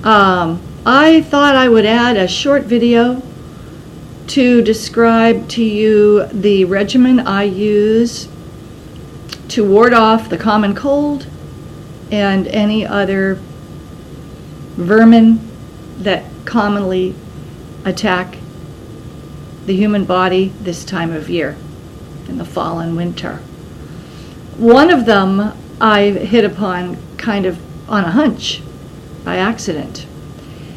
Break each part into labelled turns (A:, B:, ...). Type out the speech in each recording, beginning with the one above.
A: I thought I would add a short video to describe to you the regimen I use to ward off the common cold and any other vermin that commonly attack the human body this time of year in the fall and winter. One of them I hit upon kind of on a hunch by accident,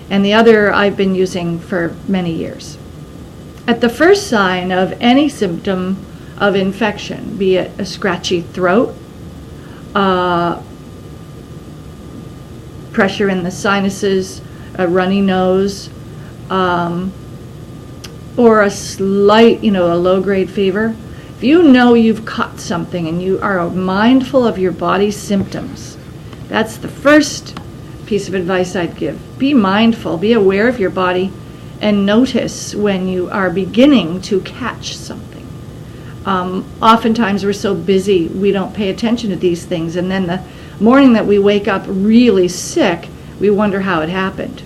A: and the other I've been using for many years. At the first sign of any symptom of infection, be it a scratchy throat, pressure in the sinuses, a runny nose, or a slight, a low-grade fever, if you know you've caught something and you are mindful of your body's symptoms, that's the first piece of advice I'd give. Be mindful, be aware of your body, and notice when you are beginning to catch something. Oftentimes we're so busy we don't pay attention to these things, and then the morning that we wake up really sick, we wonder how it happened.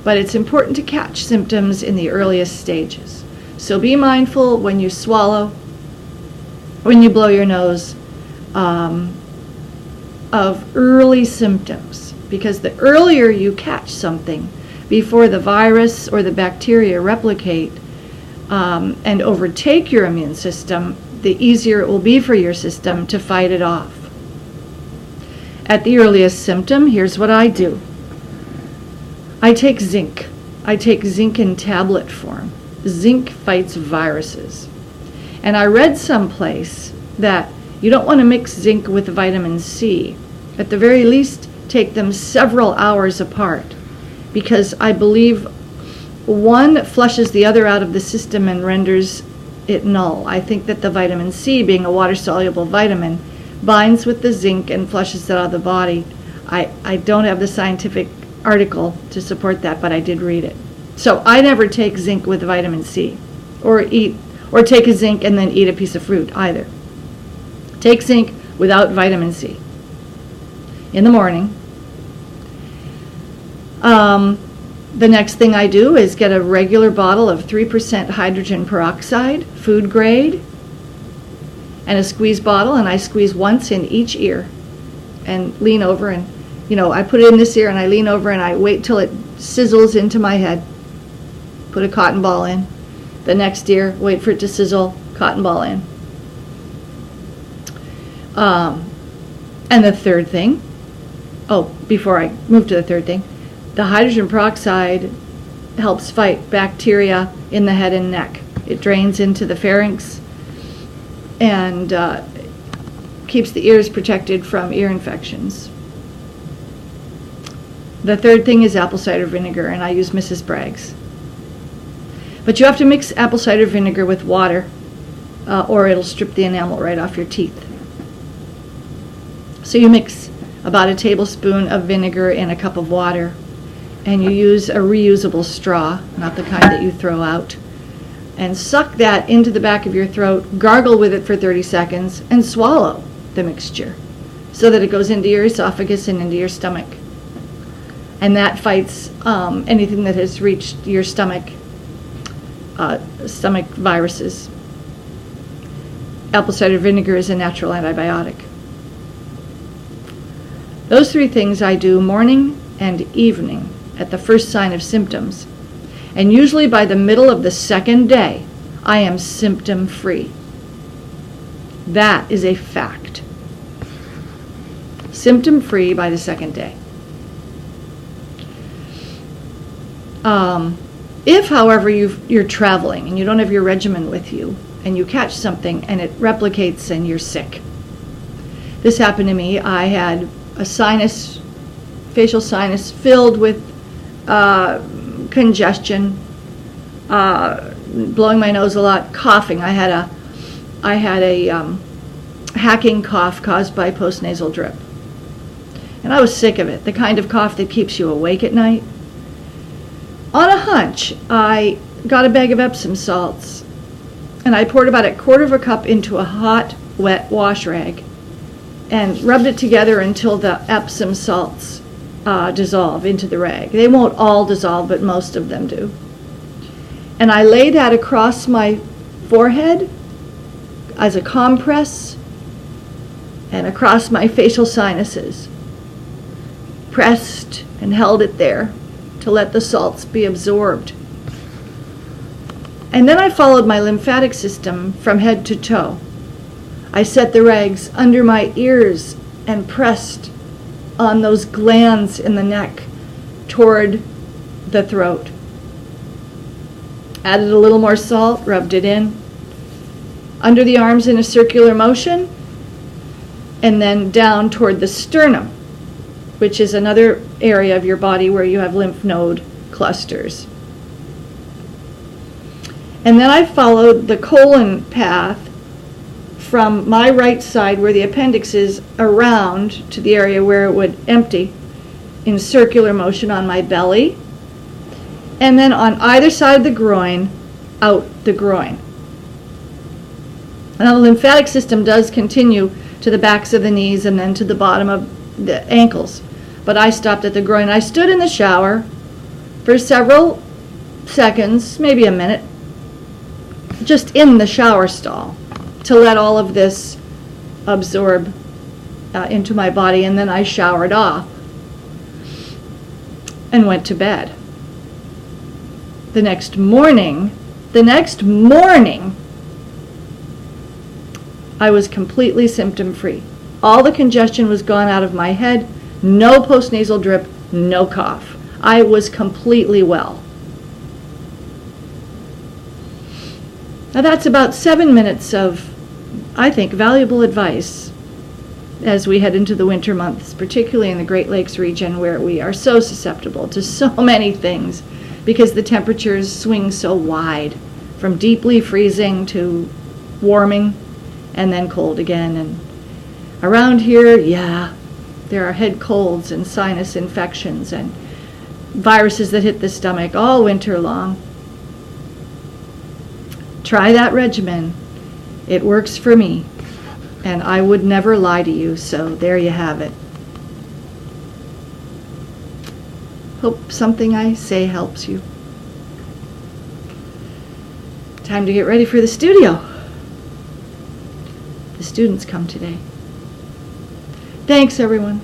A: But it's important to catch symptoms in the earliest stages. So be mindful when you swallow, when you blow your nose, of early symptoms, because the earlier you catch something before the virus or the bacteria replicate and overtake your immune system, the easier it will be for your system to fight it off. At the earliest symptom, here's what I do. I take zinc. I take zinc in tablet form. Zinc fights viruses. And I read someplace that you don't want to mix zinc with vitamin C. At the very least, take them several hours apart, because I believe one flushes the other out of the system and renders it null. I think that the vitamin C, being a water-soluble vitamin, binds with the zinc and flushes it out of the body. I don't have the scientific article to support that, but I did read it. So I never take zinc with vitamin C, or take a zinc and then eat a piece of fruit either. Take zinc without vitamin C in the morning. The next thing I do is get a regular bottle of 3% hydrogen peroxide, food grade, and a squeeze bottle, and I squeeze once in each ear and lean over, and I put it in this ear and I lean over and I wait till it sizzles into my head. Put a cotton ball in. The next ear, wait for it to sizzle, cotton ball in. And the third thing, before I move to the third thing, the hydrogen peroxide helps fight bacteria in the head and neck. It drains into the pharynx and keeps the ears protected from ear infections. The third thing is apple cider vinegar, and I use Mrs. Bragg's. But you have to mix apple cider vinegar with water, or it'll strip the enamel right off your teeth. So you mix about a tablespoon of vinegar in a cup of water, and you use a reusable straw, not the kind that you throw out, and suck that into the back of your throat, gargle with it for 30 seconds, and swallow the mixture so that it goes into your esophagus and into your stomach. And that fights anything that has reached your stomach viruses. Apple cider vinegar is a natural antibiotic. Those three things I do morning and evening at the first sign of symptoms. And usually by the middle of the second day, I am symptom-free. That is a fact. Symptom-free by the second day. If, however, you're traveling and you don't have your regimen with you, and you catch something and it replicates and you're sick. This happened to me. I had a facial sinus filled with congestion, blowing my nose a lot, coughing. I had a hacking cough caused by postnasal drip. And I was sick of it, the kind of cough that keeps you awake at night. On a hunch, I got a bag of Epsom salts, and I poured about 1/4 cup into a hot, wet wash rag and rubbed it together until the Epsom salts dissolve into the rag. They won't all dissolve, but most of them do. And I lay that across my forehead as a compress and across my facial sinuses. Pressed and held it there to let the salts be absorbed. And then I followed my lymphatic system from head to toe. I set the rags under my ears and pressed on those glands in the neck toward the throat. Added a little more salt, rubbed it in. Under the arms in a circular motion, and then down toward the sternum, which is another area of your body where you have lymph node clusters. And then I followed the colon path from my right side where the appendix is around to the area where it would empty in circular motion on my belly, and then on either side of the groin, out the groin. Now the lymphatic system does continue to the backs of the knees and then to the bottom of the ankles, but I stopped at the groin. I stood in the shower for several seconds, maybe a minute, just in the shower stall to let all of this absorb into my body, and then I showered off and went to bed. The next morning, I was completely symptom-free. All the congestion was gone out of my head, no postnasal drip, no cough. I was completely well. Now that's about 7 minutes of, I think, valuable advice as we head into the winter months, particularly in the Great Lakes region where we are so susceptible to so many things because the temperatures swing so wide, from deeply freezing to warming and then cold again. And around here, there are head colds and sinus infections and viruses that hit the stomach all winter long. Try that regimen. It works for me, and I would never lie to you, so there you have it. Hope something I say helps you. Time to get ready for the studio. The students come today. Thanks, everyone.